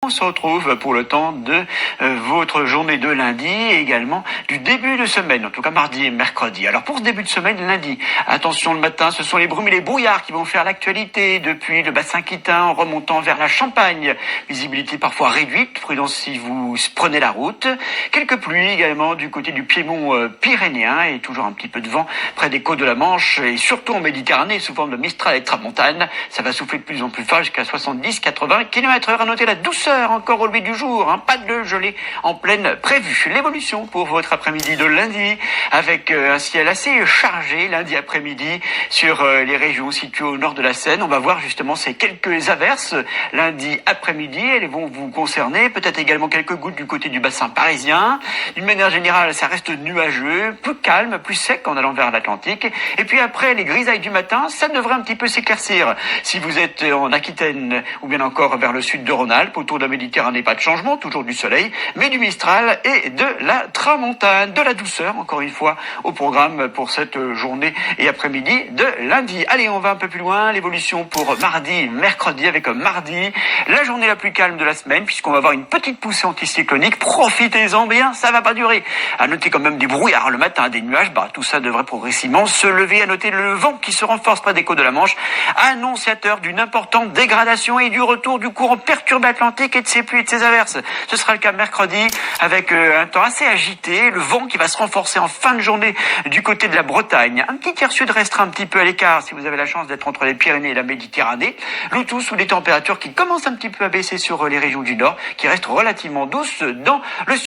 On se retrouve pour le temps de votre journée de lundi et également du début de semaine, en tout cas mardi et mercredi. Alors pour ce début de semaine, lundi, attention le matin, ce sont les brumes et les brouillards qui vont faire l'actualité depuis le bassin quitain en remontant vers la Champagne. Visibilité parfois réduite, prudence si vous prenez la route. Quelques pluies également du côté du piémont pyrénéen et toujours un petit peu de vent près des côtes de la Manche et surtout en Méditerranée sous forme de Mistral et Tramontane. Ça va souffler de plus en plus fort jusqu'à 70-80 km/h. À noter la douceur encore au lever du jour, pas de gelée en pleine prévue. L'évolution pour votre après-midi de lundi avec un ciel assez chargé lundi après-midi sur les régions situées au nord de la Seine. On va voir justement ces quelques averses lundi après-midi. Elles vont vous concerner, peut-être également quelques gouttes du côté du bassin parisien. D'une manière générale, ça reste nuageux, plus calme, plus sec en allant vers l'Atlantique. Et puis après, les grisailles du matin, ça devrait un petit peu s'éclaircir. Si vous êtes en Aquitaine ou bien encore vers le sud de Rhône-Alpes, autour de la Méditerranée, pas de changement, toujours du soleil, mais du Mistral et de la Tramontane, de la douceur, encore une fois, au programme pour cette journée et après-midi de lundi. Allez, on va un peu plus loin, l'évolution pour mardi, mercredi, avec mardi, la journée la plus calme de la semaine, puisqu'on va avoir une petite poussée anticyclonique. Profitez-en bien, ça va pas durer. À noter quand même des brouillards le matin, des nuages, tout ça devrait progressivement se lever. À noter le vent qui se renforce près des côtes de la Manche, annonciateur d'une importante dégradation et du retour du courant perturbé atlantique et de ses pluies et de ses averses. Ce sera le cas mercredi avec un temps assez agité, le vent qui va se renforcer en fin de journée du côté de la Bretagne. Un petit tiers sud restera un petit peu à l'écart si vous avez la chance d'être entre les Pyrénées et la Méditerranée. Le tout sous des températures qui commencent un petit peu à baisser sur les régions du nord, qui restent relativement douces dans le sud.